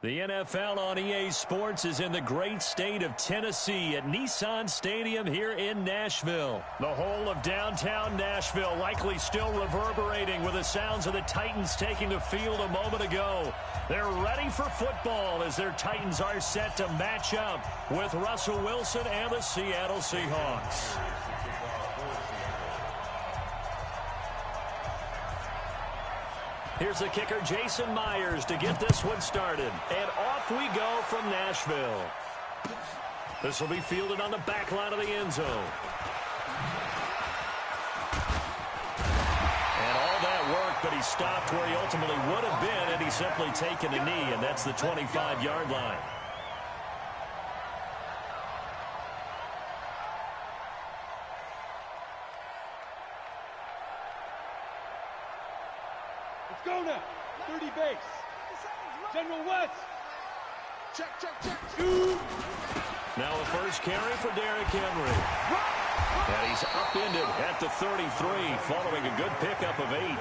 The NFL on EA Sports is in the great state of Tennessee at Nissan Stadium here in Nashville. The whole of downtown Nashville likely still reverberating with the sounds of the Titans taking the field a moment ago. They're ready for football as their Titans are set to match up with Russell Wilson and the Seattle Seahawks. Here's the kicker, Jason Myers, to get this one started. And off we go from Nashville. This will be fielded on the back line of the end zone. And all that work, but he stopped where he ultimately would have been had he simply taken a knee, and that's the 25-yard line. Go now. 30 base. General West. Check. Now a first carry for Derrick Henry. And he's upended at the 33 following a good pickup of 8.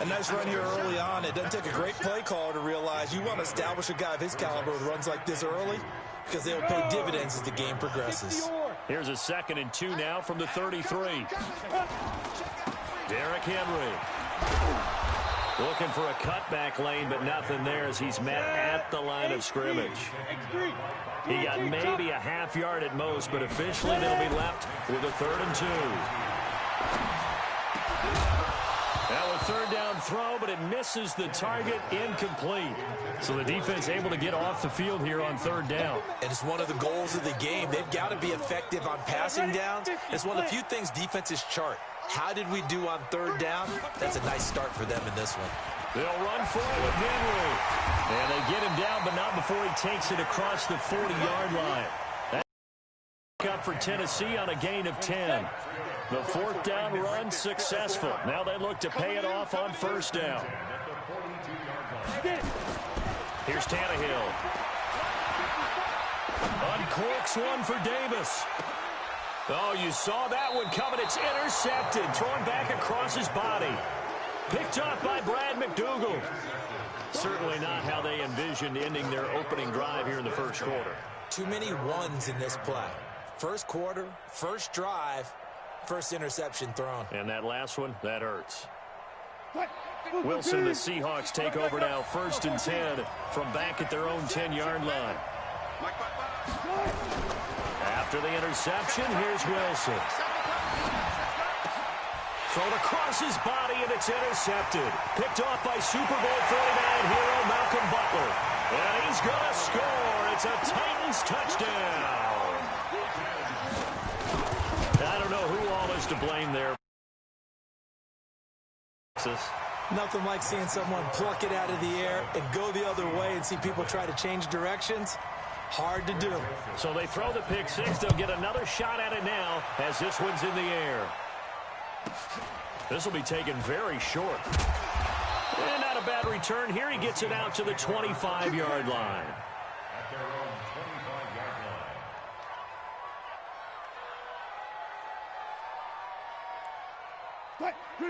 A nice run here early on. It doesn't take a great play caller to realize you want to establish a guy of his caliber with runs like this early because they will pay dividends as the game progresses. Here's a 2nd and 2 now from the 33. Derrick Henry. Looking for a cutback lane, but nothing there as he's met at the line of scrimmage. He got maybe a half yard at most, but officially they'll be left with a 3rd and 2. Now a 3rd down throw, but it misses the target, incomplete. So the defense able to get off the field here on 3rd down. And it's one of the goals of the game. They've got to be effective on passing downs. It's one of the few things defenses chart. How did we do on 3rd down? That's a nice start for them in this one. They'll run for it with Henry. And they get him down, but not before he takes it across the 40-yard line. That's up for Tennessee on a gain of 10. The 4th down run successful. Now they look to pay it off on 1st down. Here's Tannehill. Uncorks one for Davis. Oh, you saw that one coming. It's intercepted. Thrown back across his body. Picked up by Brad McDougald. Certainly not how they envisioned ending their opening drive here in the 1st quarter. Too many ones in this play. 1st quarter, 1st drive, 1st interception thrown. And that last one, that hurts. Wilson and the Seahawks take over now, 1st and 10 from back at their own 10-yard line. After the interception, here's Wilson. Thrown across his body, and it's intercepted. Picked off by Super Bowl 49 hero Malcolm Butler. And he's going to score. It's a Titans touchdown. I don't know who all is to blame there. Nothing like seeing someone pluck it out of the air and go the other way and see people try to change directions. Hard to do. So they throw the pick 6. They'll get another shot at it now as this one's in the air. This will be taken very short. And not a bad return here. He gets it out to the 25-yard line.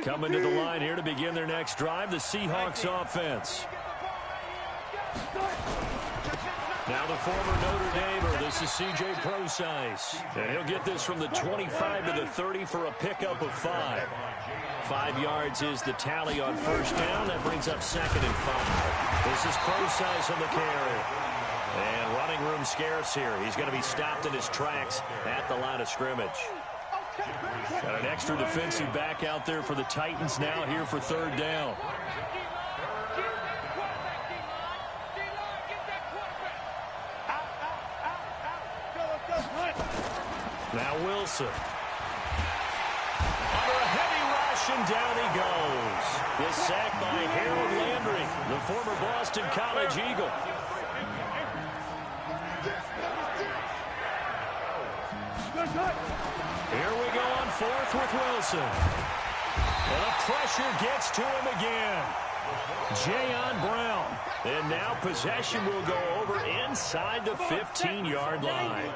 Coming to the line here to begin their next drive, the Seahawks offense. Now the former Notre Damer, this is C.J. Prosise. And he'll get this from the 25 to the 30 for a pickup of 5. 5 yards is the tally on 1st down. That brings up 2nd and 5. This is Prosise on the carry. And running room scarce here. He's going to be stopped in his tracks at the line of scrimmage. Got an extra defensive back out there for the Titans now here for 3rd down. Now Wilson. Under a heavy rush, and down he goes. The sack by Harold Landry, the former Boston College Eagle. Here we go on 4th with Wilson. And the pressure gets to him again. Jayon Brown. And now possession will go over inside the 15-yard line.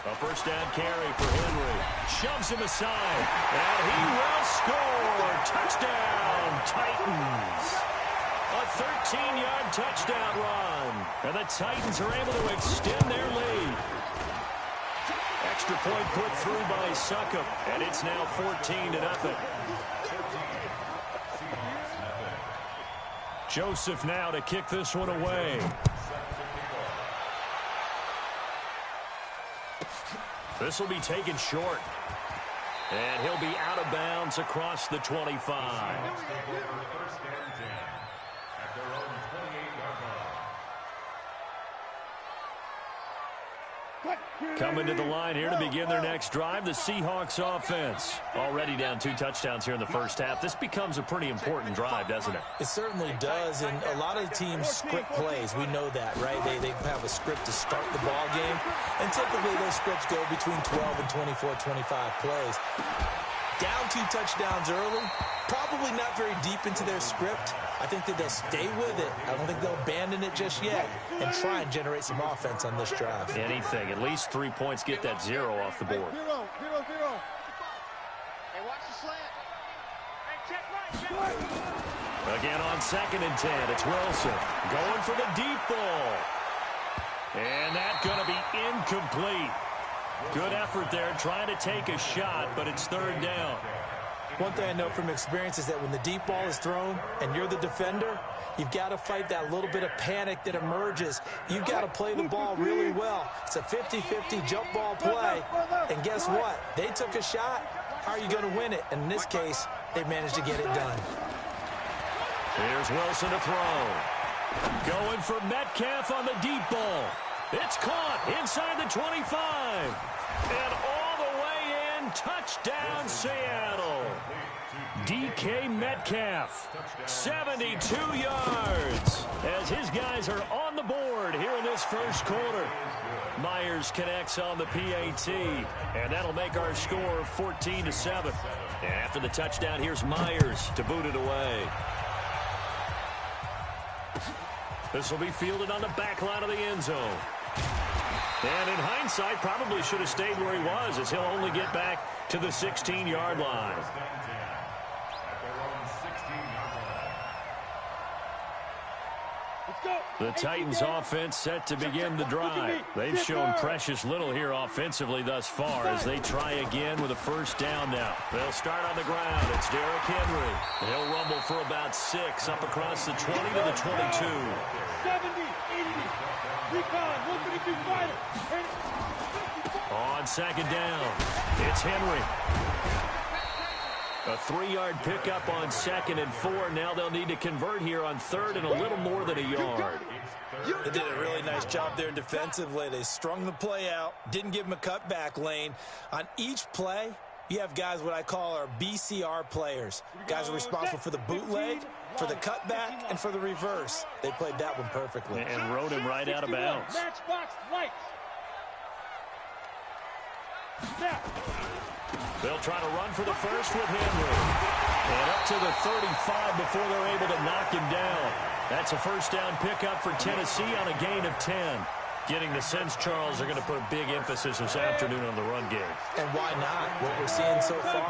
A first down carry for Henry. Shoves him aside, and he will score. Touchdown, Titans. A 13-yard touchdown run. And the Titans are able to extend their lead. Extra point put through by Succop, and it's now 14-0. Joseph now to kick this one away. This will be taken short. And he'll be out of bounds across the 25. Coming to the line here to begin their next drive, the Seahawks offense. Already down 2 touchdowns here in the first half. This becomes a pretty important drive, doesn't it? It certainly does, and a lot of the teams script plays. We know that, right? They have a script to start the ball game, and typically those scripts go between 12 and 24, 25 plays. Down 2 touchdowns early, probably not very deep into their script. I think that they'll stay with it. I don't think they'll abandon it just yet and try and generate some offense on this drive. Anything. At least 3 points. Get that 0 off the board. 0, 0, 0. Hey, watch the slant. Hey, check right. Again on 2nd and 10. It's Wilson going for the deep ball. And that's going to be incomplete. Good effort there trying to take a shot, but it's 3rd down. One thing I know from experience is that when the deep ball is thrown and you're the defender, you've got to fight that little bit of panic that emerges. You've got to play the ball really well. It's a 50-50 jump ball play. And guess what? They took a shot. How are you going to win it? And in this case, they managed to get it done. Here's Wilson to throw. Going for Metcalf on the deep ball. It's caught inside the 25. And all the way in, touchdown Seattle. DK Metcalf, 72 yards, as his guys are on the board here in this first quarter. Myers connects on the PAT, and that'll make our score 14-7. And after the touchdown, here's Myers to boot it away. This will be fielded on the back line of the end zone. And in hindsight, probably should have stayed where he was, as he'll only get back to the 16-yard line. The Titans offense set to begin the drive. They've shown precious little here offensively thus far as they try again with a first down now. They'll start on the ground. It's Derrick Henry. He'll rumble for about 6 up across the 20 to the 22. 70, 80. Recon, 132 fighter. On 2nd down, it's Henry. A 3-yard pickup on 2nd and 4. Now they'll need to convert here on 3rd and a little more than a yard. They did a really nice job there defensively. They strung the play out, didn't give him a cutback lane. On each play, you have guys what I call our BCR players. Guys are responsible for the bootleg, for the cutback, and for the reverse. They played that one perfectly. And rode him right out of bounds. Matchbox lights. Snap. They'll try to run for the first with Henry. And up to the 35 before they're able to knock him down. That's a first down pickup for Tennessee on a gain of 10. Getting the sense, Charles, they're going to put a big emphasis this afternoon on the run game. And why not? What we're seeing so far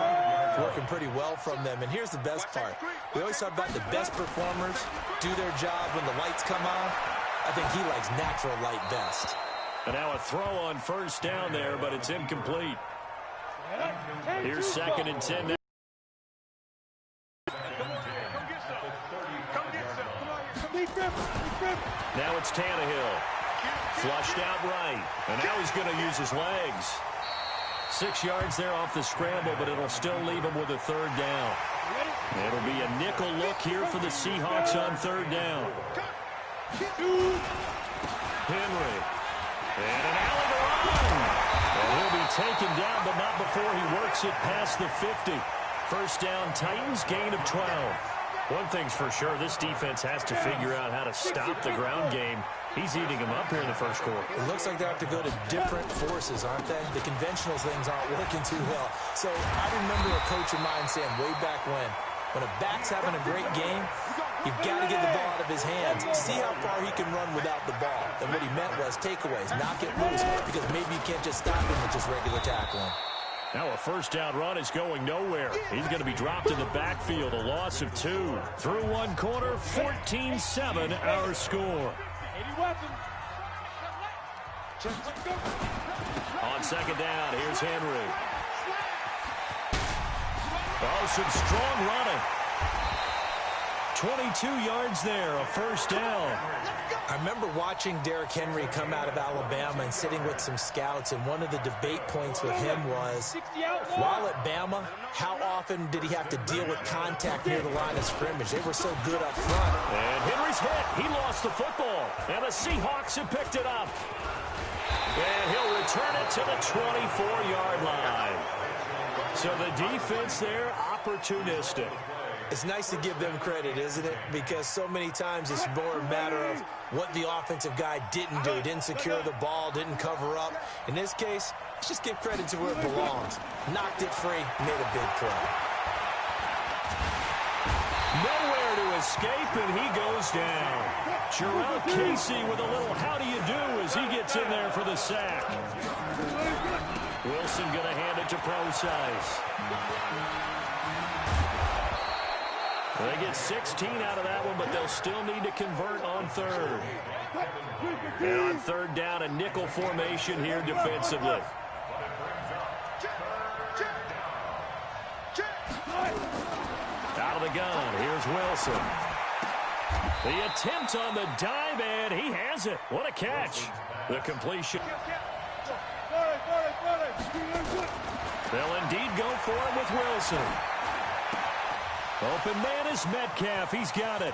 is working pretty well from them. And here's the best part. We always talk about the best performers do their job when the lights come on. I think he likes natural light best. And now a throw on first down there, but it's incomplete. Here's 2nd and 10. Now it's Tannehill. Flushed out right. And now he's going to use his legs. 6 yards there off the scramble, but it'll still leave him with a 3rd down. It'll be a nickel look here for the Seahawks on 3rd down. Henry. And an alley to run. And he'll be taken down, but not before he works it past the 50. First down, Titans, gain of 12. One thing's for sure, this defense has to figure out how to stop the ground game. He's eating them up here in the first quarter. It looks like they have to go to different forces, aren't they? The conventional things aren't working too well. So I remember a coach of mine saying way back when a back's having a great game, You've got to get the ball out of his hands. See how far he can run without the ball. And what he meant was takeaways, knock it loose, because maybe you can't just stop him with just regular tackling. Now a first down run is going nowhere. He's going to be dropped in the backfield, a loss of 2. Through one quarter, 14-7 our score. On second down, here's Henry. Oh, some strong running. 22 yards there, a first down. I remember watching Derrick Henry come out of Alabama and sitting with some scouts, and one of the debate points with him was, while at Bama, how often did he have to deal with contact near the line of scrimmage? They were so good up front. And Henry's hit. He lost the football, and the Seahawks have picked it up. And he'll return it to the 24-yard line. So the defense there, opportunistic. It's nice to give them credit, isn't it? Because so many times it's more a matter of what the offensive guy didn't do. Didn't secure the ball, didn't cover up. In this case, let's just give credit to where it belongs. Knocked it free, made a big play. Nowhere to escape, and he goes down. Jarrell Casey with a little how do you do as he gets in there for the sack. Wilson going to hand it to Procise. They get 16 out of that one, but they'll still need to convert on third. And on third down, a nickel formation here defensively. Out of the gun, here's Wilson. The attempt on the dive, and he has it. What a catch. The completion. They'll indeed go for it with Wilson. Open man is Metcalf. He's got it.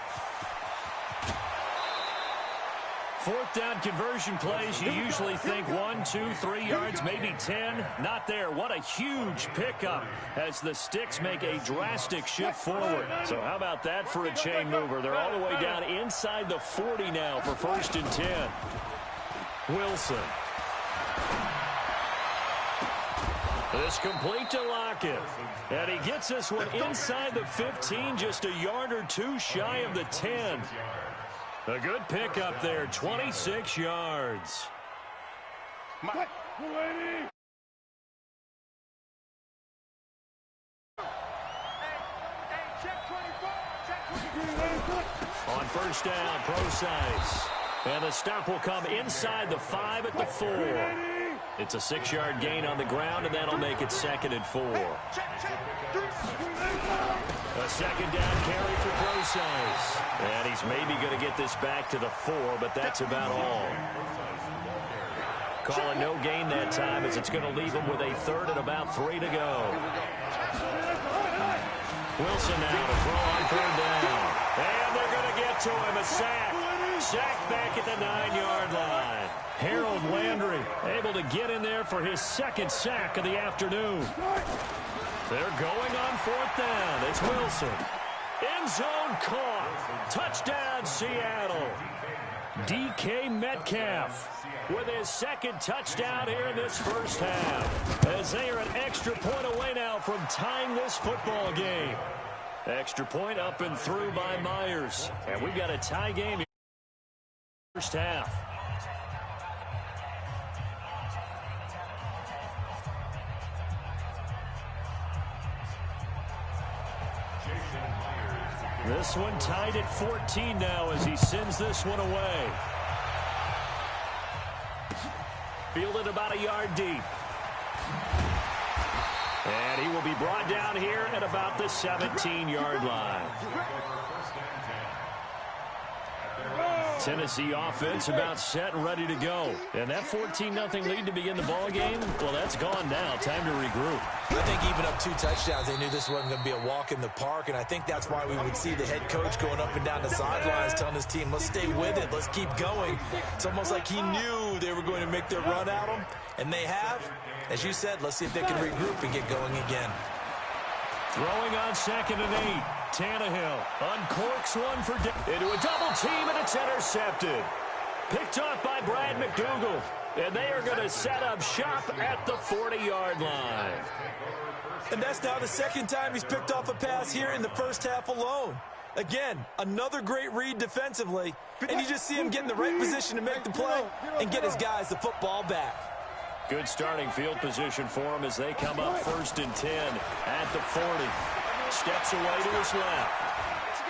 Fourth down conversion plays, you usually think 1, 2, 3 yards, maybe 10. Not there. What a huge pickup as the Sticks make a drastic shift forward. So how about that for a chain mover? They're all the way down inside the 40 now for 1st and 10. Wilson. This complete to Lockett. And he gets this one inside the 15, just a yard or two shy of the 10. A good pickup there, 26 yards. On first down, Procise. And the stop will come inside the 5 at the 4. It's a 6-yard gain on the ground, and that'll make it 2nd and 4. A second down carry for Procise. And he's maybe going to get this back to the 4, but that's about all. Call it no gain that time as it's going to leave him with a 3rd and about 3 to go. Wilson now to throw on 3rd down. And they're going to get to him. A sack. Sack back at the 9-yard line. Harold Landry able to get in there for his 2nd sack of the afternoon. They're going on 4th down. It's Wilson. End zone caught. Touchdown, Seattle. DK Metcalf with his 2nd touchdown here in this first half. As they are an extra point away now from tying this football game. Extra point up and through by Myers. And we've got a tie game in the first half. This one tied at 14 now as he sends this one away. Fielded about a yard deep. And he will be brought down here at about the 17-yard line. Tennessee offense about set and ready to go. And that 14-0 lead to begin the ball game, well, that's gone now. Time to regroup. I think even up 2 touchdowns, they knew this wasn't going to be a walk in the park, and I think that's why we would see the head coach going up and down the sidelines telling his team, let's stay with it, let's keep going. It's almost like he knew they were going to make their run at him, and they have. As you said, let's see if they can regroup and get going again. Throwing on 2nd and 8. Tannehill uncorks one for into a double team, and it's intercepted. Picked off by Brad McDougald, and they are going to set up shop at the 40-yard line. And that's now the 2nd time he's picked off a pass here in the first half alone. Again, another great read defensively, and you just see him get in the right position to make the play and get his guys the football back. Good starting field position for him as they come up 1st and 10 at the 40. Steps away to his left.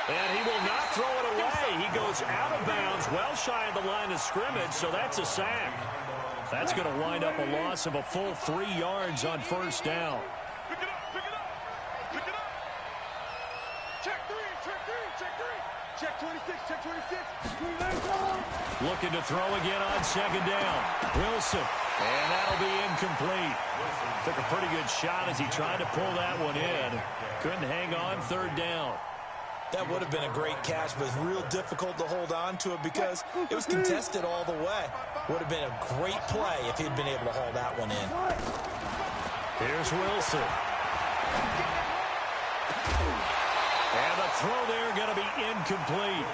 And he will not throw it away. He goes out of bounds, well shy of the line of scrimmage, so that's a sack. That's going to wind up a loss of a full 3 yards on 1st down. Pick it up, pick it up, pick it up. Check 3, check 3, check 3. Check 26, check 26. Looking to throw again on 2nd down. Wilson, and that'll be incomplete. Took a pretty good shot as he tried to pull that one in. Couldn't hang on 3rd down. That would have been a great catch, but it's real difficult to hold on to it because it was contested all the way. Would have been a great play if he'd been able to haul that one in. Here's Wilson. And the throw there going to be incomplete.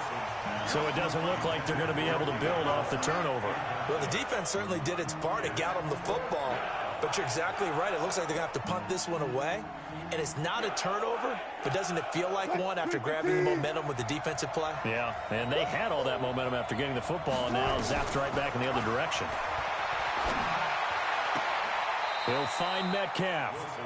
So it doesn't look like they're going to be able to build off the turnover. Well, the defense certainly did its part. It got them the football. But you're exactly right. It looks like they're going to have to punt this one away. And it's not a turnover, but doesn't it feel like one after grabbing the momentum with the defensive play? Yeah, and they had all that momentum after getting the football, and now zapped right back in the other direction. He'll find Metcalf.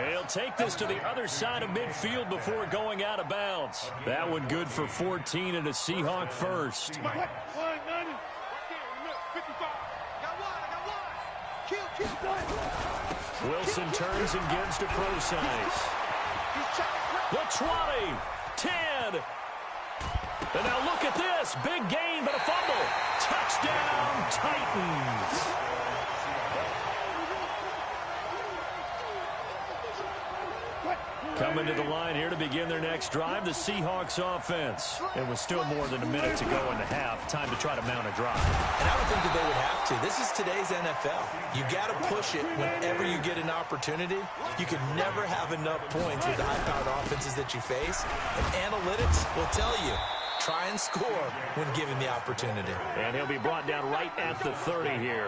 He'll take this to the other side of midfield before going out of bounds. That one good for 14 and a Seahawk first. Wilson turns and gives to Procise. The 20, 10. And now look at this. Big gain, but a fumble. Touchdown, Titans. Coming to the line here to begin their next drive, the Seahawks offense. It was still more than a minute to go in the half. Time to try to mount a drive. And I would think that they would have to. This is today's NFL. You got to push it whenever you get an opportunity. You can never have enough points with the high-powered offenses that you face. And analytics will tell you, try and score when given the opportunity. And he'll be brought down right at the 30 here.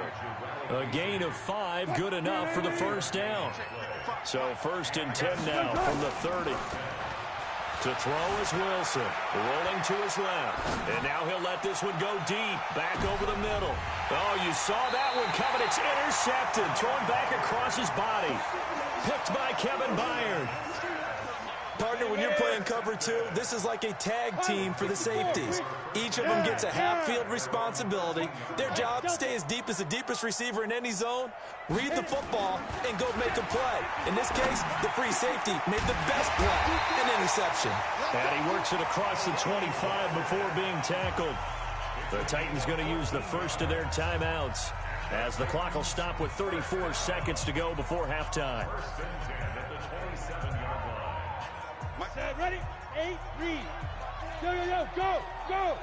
A gain of 5, good enough for the first down. So 1st and 10 now from the 30. To throw is Wilson, rolling to his left. And now he'll let this one go deep, back over the middle. Oh, you saw that one coming. It's intercepted, thrown back across his body. Picked by Kevin Byard. Partner, when you're playing cover 2, this is like a tag team for the safeties. Each of them gets a half-field responsibility. Their job, stay as deep as the deepest receiver in any zone, read the football, and go make a play. In this case, the free safety made the best play, an interception. And he works it across the 25 before being tackled. The Titans going to use the first of their timeouts as the clock will stop with 34 seconds to go before halftime. Ready? 8, read. Yo, yo, yo, go, go.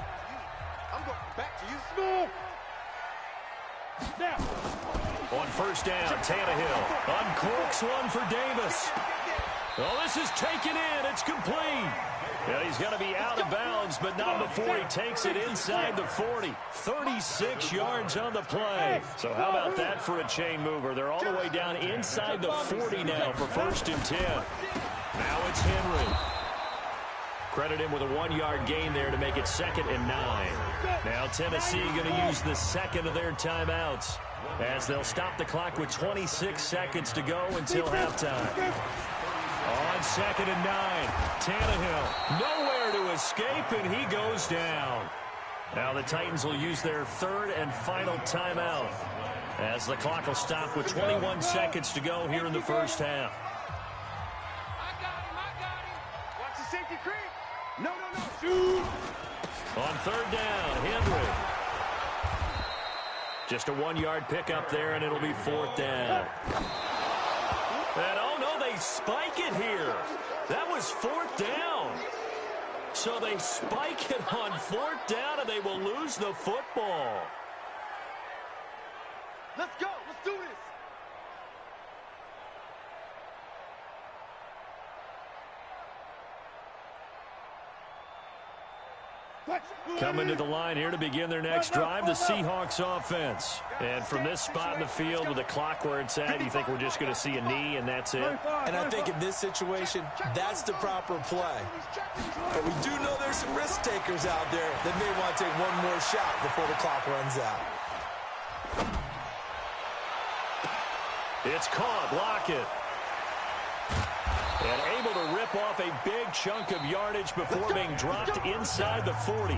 I'm going back to you. Score. Now. On 1st down, Tannehill uncorks one for Davis. Well, this is taken in. It's complete. Yeah, he's going to be out of bounds, but not before he takes it inside the 40. 36 yards on the play. So how about that for a chain mover? They're all the way down inside the 40 now for 1st and 10. Now it's Henry. Credit him with a 1-yard gain there to make it 2nd and 9. Now Tennessee going to use the second of their timeouts as they'll stop the clock with 26 seconds to go until halftime. On 2nd and 9, Tannehill nowhere to escape, and he goes down. Now the Titans will use their 3rd and final timeout as the clock will stop with 21 seconds to go here in the first half. No, no, no. Shoot. On 3rd down, Henry. Just a 1-yard pickup there, and it'll be 4th down. And, oh, no, they spike it here. That was 4th down. So they spike it on 4th down, and they will lose the football. Let's go. Let's do this. Coming to the line here to begin their next drive, the Seahawks offense. And from this spot in the field with the clock where it's at, you think we're just going to see a knee and that's it? And I think in this situation, that's the proper play. But we do know there's some risk takers out there that may want to take one more shot before the clock runs out. It's caught. Lockett. And able to rip off a big chunk of yardage before being dropped inside the 40.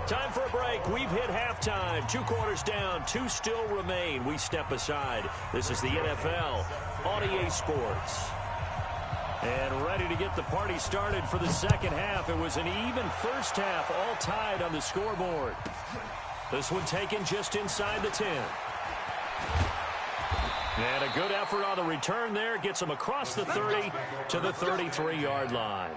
Time for a break. We've hit halftime. 2 quarters down. 2 still remain. We step aside. This is the NFL on EA Sports. And ready to get the party started for the second half. It was an even first half, all tied on the scoreboard. This one taken just inside the 10. And a good effort on the return there. Gets them across the 30 to the 33-yard line.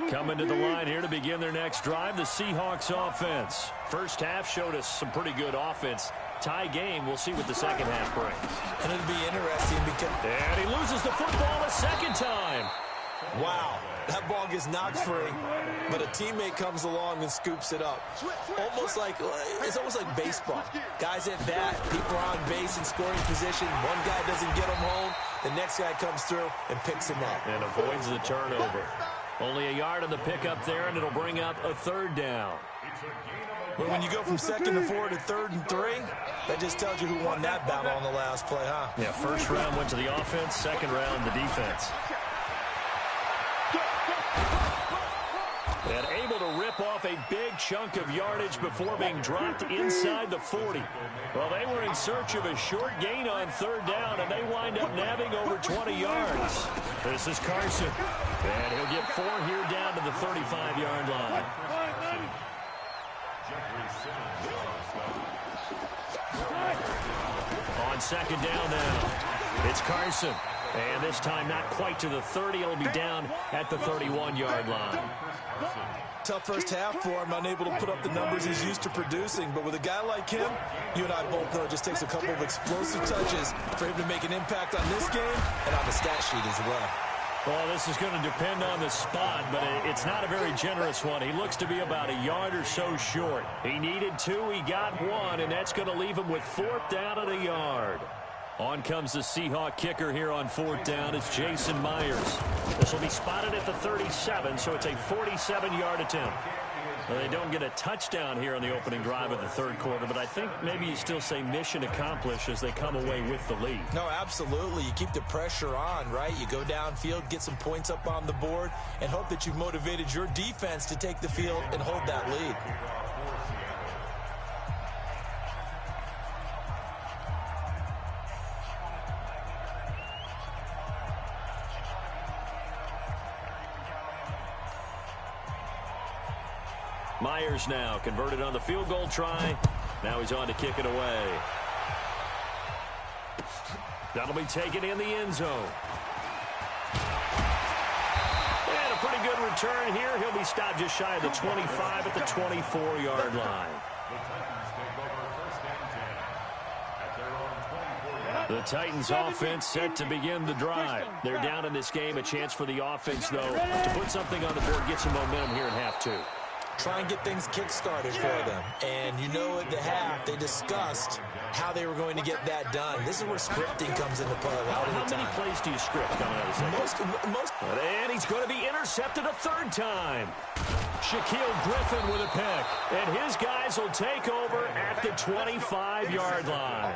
Coming to the line here to begin their next drive, the Seahawks offense. First half showed us some pretty good offense. Tie game. We'll see what the second half brings. And it'll be interesting because... And he loses the football a second time. Wow. That ball gets knocked free, but a teammate comes along and scoops it up. It's almost like baseball. Guys at bat, people are on base in scoring position. One guy doesn't get him home. The next guy comes through and picks him up. And avoids the turnover. Only a yard on the pickup there, and it'll bring up a third down. But when you go from 2nd to 4 to 3rd and 3, that just tells you who won that battle on the last play, huh? Yeah, first round went to the offense, second round the defense. And able to rip off a big chunk of yardage before being dropped inside the 40. Well, they were in search of a short gain on third down, and they wind up nabbing over 20 yards. This is Carson. And he'll get 4 here down to the 35-yard line. On second down now, it's Carson. And this time not quite to the 30. It'll be down at the 31-yard line. Tough first half for him, unable to put up the numbers he's used to producing. But with a guy like him, you and I both know it just takes a couple of explosive touches for him to make an impact on this game and on the stat sheet as well. Well, this is going to depend on the spot, but it's not a very generous one. He looks to be about a yard or so short. He needed 2, he got 1, and that's going to leave him with 4th down at a yard. On comes the Seahawk kicker here on 4th down. It's Jason Myers. This will be spotted at the 37, so it's a 47-yard attempt. Well, they don't get a touchdown here on the opening drive of the third quarter, but I think maybe you still say mission accomplished as they come away with the lead. No, absolutely. You keep the pressure on, right? You go downfield, get some points up on the board, and hope that you've motivated your defense to take the field and hold that lead. Myers now converted on the field goal try. Now he's on to kick it away. That'll be taken in the end zone. And a pretty good return here. He'll be stopped just shy of the 25 at the 24-yard line. The Titans offense set to begin the drive. They're down in this game. A chance for the offense, though, to put something on the board, get some momentum here in half 2. Try and get things kick-started for them. And you know at the half, they discussed how they were going to get that done. This is where scripting comes into play. How many plays do you script coming out of the second? Most. And he's going to be intercepted a third time. Shaquille Griffin with a pick. And his guys will take over at the 25-yard line.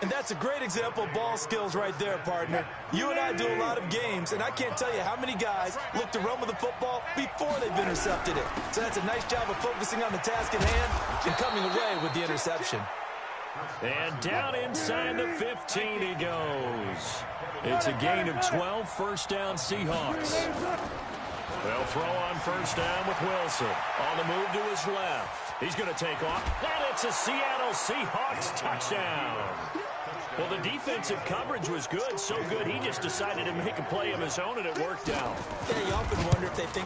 And that's a great example of ball skills right there, partner. You and I do a lot of games, and I can't tell you how many guys look to run with the football before they've intercepted it. So that's a nice job of focusing on the task at hand and coming away with the interception. And down inside the 15 he goes. It's a gain of 12, first down Seahawks. They'll throw on first down with Wilson. On the move to his left. He's going to take off. And it's a Seattle Seahawks touchdown. Well, the defensive coverage was good, so good he just decided to make a play of his own, and it worked out. Yeah, you often wonder if they think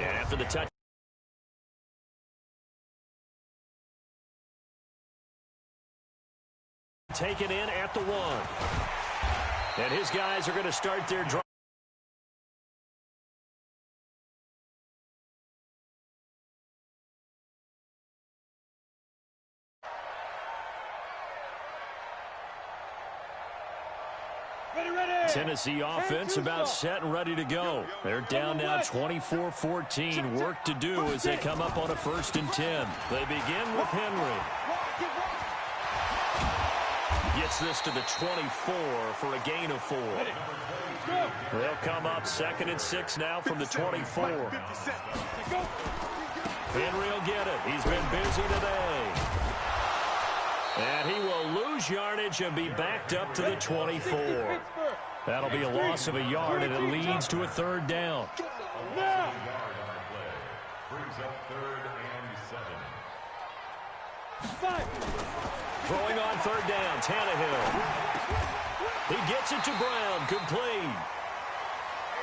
And after the touch, taken in at the 1. And his guys are going to start their drive. Tennessee offense about set and ready to go. They're down now 24-14. Work to do as they come up on a 1st and 10. They begin with Henry. Gets this to the 24 for a gain of 4. They'll come up 2nd and 6 now from the 24. Henry will get it. He's been busy today. And he will lose yardage and be backed up to the 24. That'll be a loss of a yard, and it leads to a 3rd down. Throwing on 3rd down, Tannehill. He gets it to Brown, complete.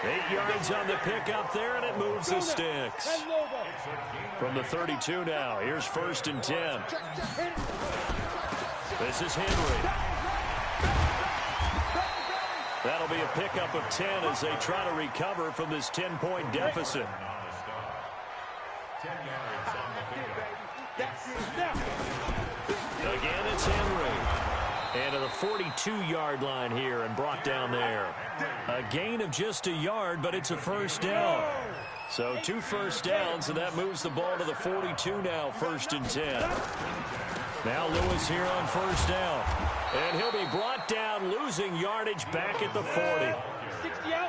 8 yards on the pickup there, and it moves the sticks. From the 32 now, here's 1st and 10. This is Henry. That'll be a pickup of 10 as they try to recover from this 10-point deficit. Again, it's Henry. And to the 42-yard line here and brought down there. A gain of just a yard, but it's a 1st down. So 2 1st downs, and that moves the ball to the 42 now, 1st and 10. Now Lewis here on 1st down. And he'll be brought down, losing yardage back at the 40.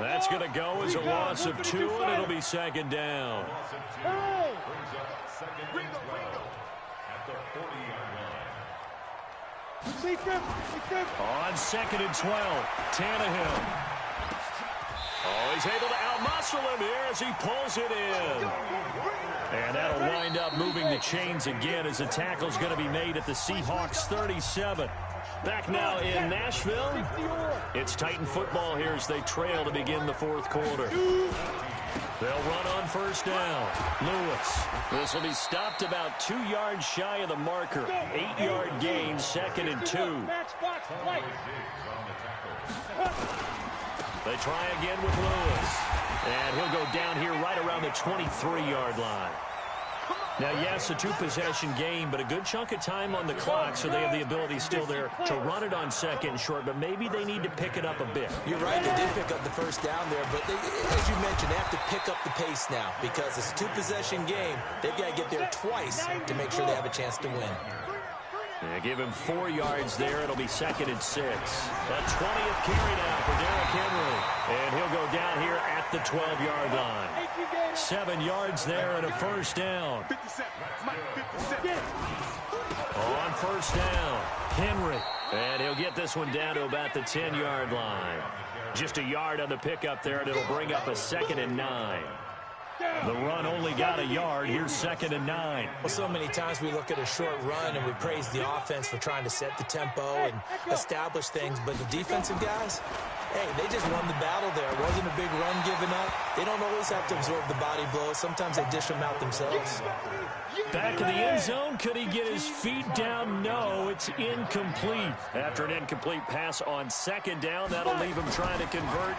That's going to go as a loss of 2, and it'll be 2nd down. On 2nd and 12, Tannehill. Oh, he's able to outmuscle him here as he pulls it in. And that'll wind up moving the chains again as the tackle's going to be made at the Seahawks 37. Back now in Nashville. It's Titan football here as they trail to begin the 4th quarter. They'll run on 1st down. Lewis. This will be stopped about 2 yards shy of the marker. 8-yard gain, 2nd and 2. They try again with Lewis. And he'll go down here right around the 23-yard line. Now, yes, a 2-possession game, but a good chunk of time on the clock, so they have the ability still there to run it on 2nd and short, but maybe they need to pick it up a bit. You're right, they did pick up the 1st down there, but they, as you mentioned, they have to pick up the pace now because it's a 2-possession game. They've got to get there twice to make sure they have a chance to win. Yeah, give him 4 yards there. It'll be 2nd and 6. A 20th carry now for Derrick Henry. And he'll go down here at the 12-yard line. 7 yards there and a 1st down. On 1st down, Henry. And he'll get this one down to about the 10-yard line. Just a yard on the pickup there, and it'll bring up a 2nd and 9. The run only got a yard. Here's 2nd and 9. Well, so many times we look at a short run and we praise the offense for trying to set the tempo and establish things. But the defensive guys, hey, they just won the battle there. It wasn't a big run given up. They don't always have to absorb the body blows. Sometimes they dish them out themselves. Back in the end zone. Could he get his feet down? No, it's incomplete. After an incomplete pass on 2nd down, that'll leave him trying to convert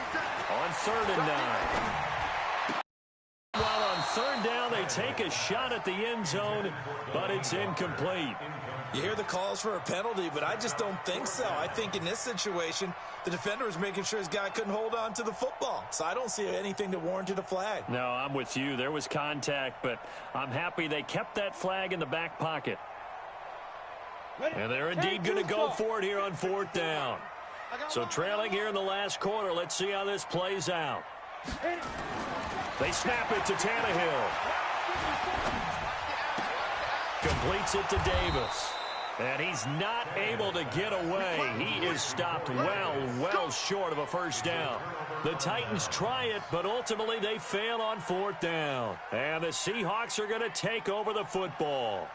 on 3rd and 9. While on 3rd down, they take a shot at the end zone, but it's incomplete. You hear the calls for a penalty, but I just don't think so. I think in this situation, the defender was making sure his guy couldn't hold on to the football. So I don't see anything that warranted a flag. No, I'm with you. There was contact, but I'm happy they kept that flag in the back pocket. And they're indeed going to go for it here on 4th down. So trailing here in the last quarter, let's see how this plays out. They snap it to Tannehill. Completes it to Davis. And he's not able to get away. He is stopped well short of a 1st down. The Titans try it, but ultimately they fail on 4th down. And the Seahawks are going to take over the football.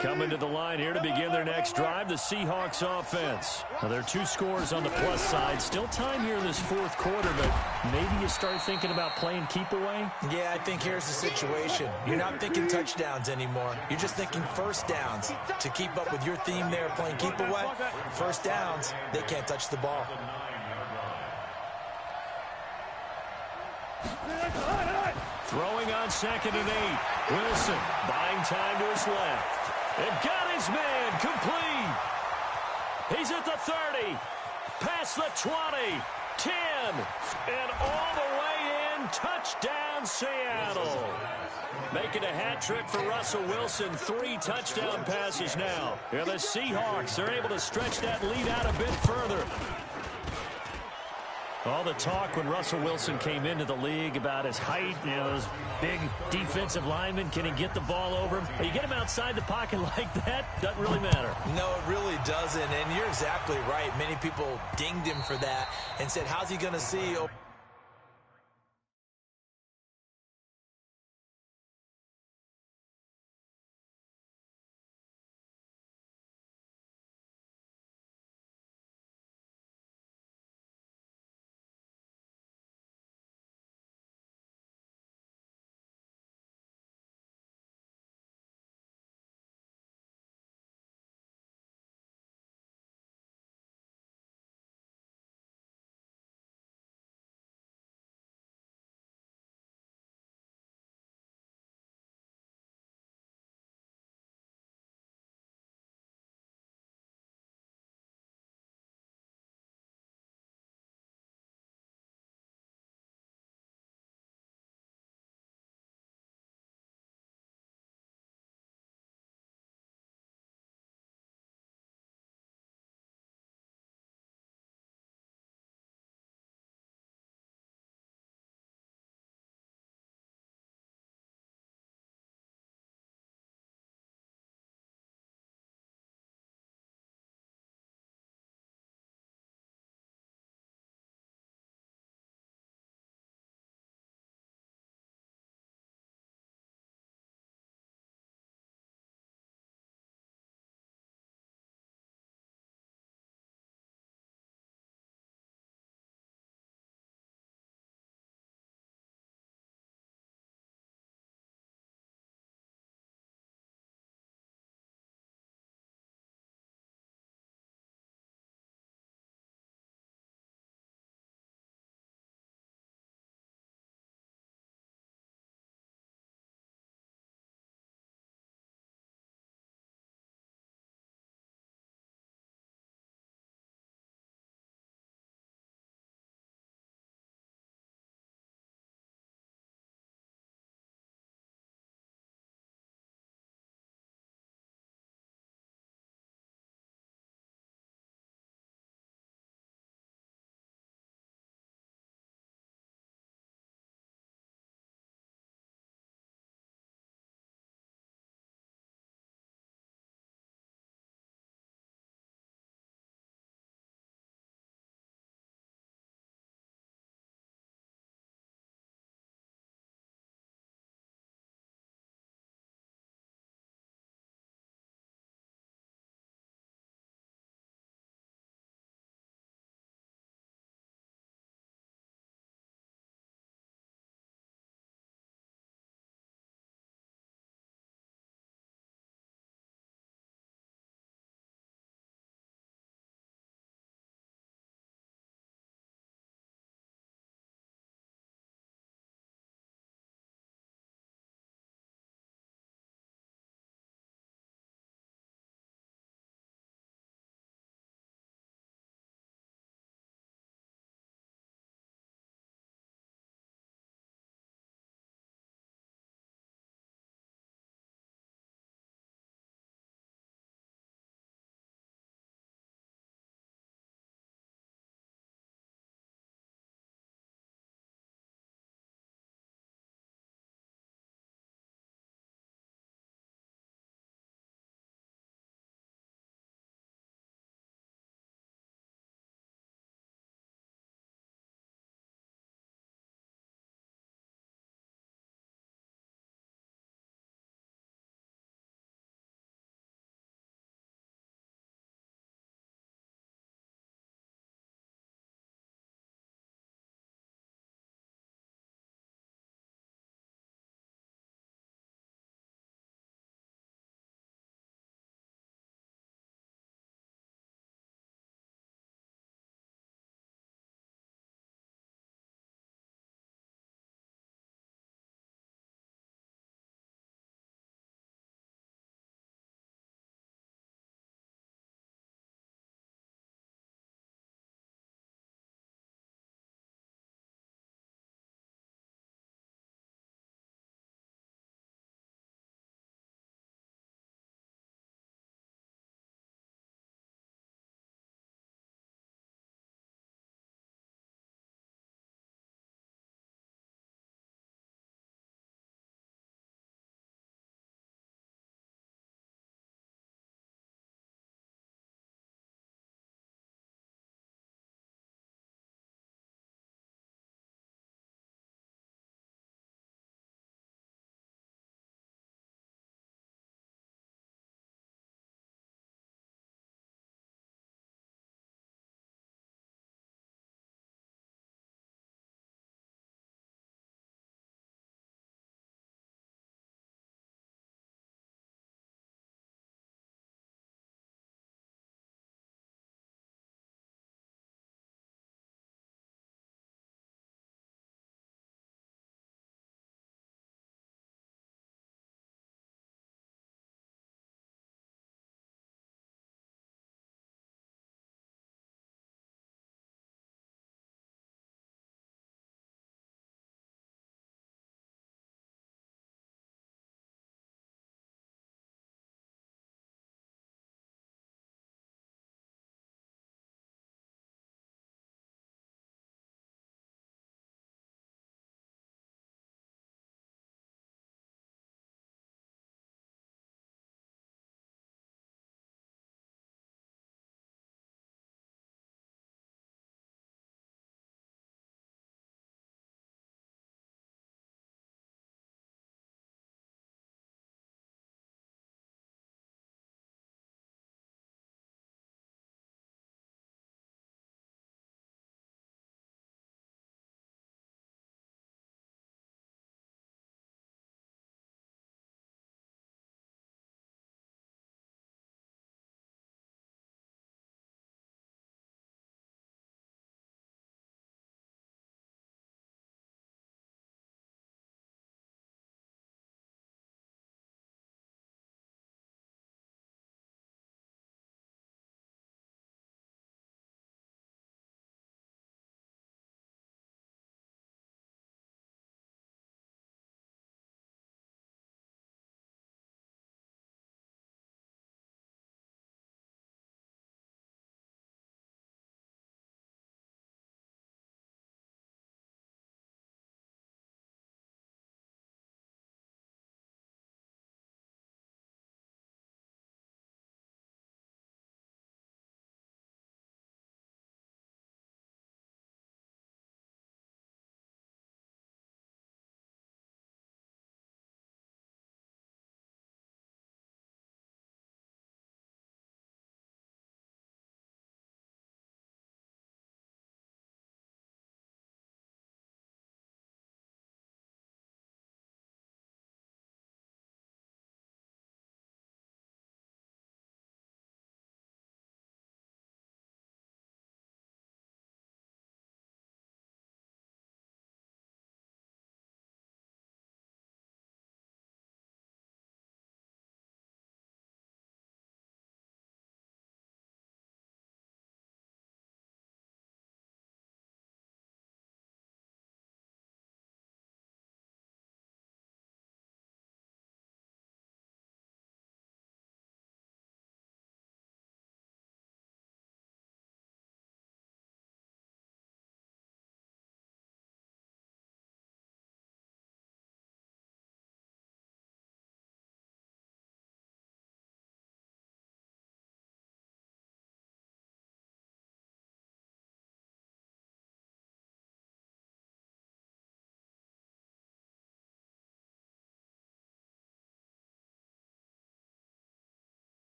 Coming to the line here to begin their next drive, the Seahawks offense. Now, there are 2 scores on the plus side. Still time here in this fourth quarter, but maybe you start thinking about playing keep away? Yeah, I think here's the situation. You're not thinking touchdowns anymore. You're just thinking first downs. To keep up with your theme there, playing keep away, first downs, they can't touch the ball. Throwing on 2nd and 8. Wilson buying time to his left. And got his man complete. He's at the 30. Past the 20. 10. And all the way in. Touchdown, Seattle. Making a hat trick for Russell Wilson. 3 touchdown passes now. And the Seahawks are able to stretch that lead out a bit further. All the talk when Russell Wilson came into the league about his height, those big defensive linemen, can he get the ball over him? You get him outside the pocket like that, doesn't really matter. No, it really doesn't, and you're exactly right. Many people dinged him for that and said, how's he going to see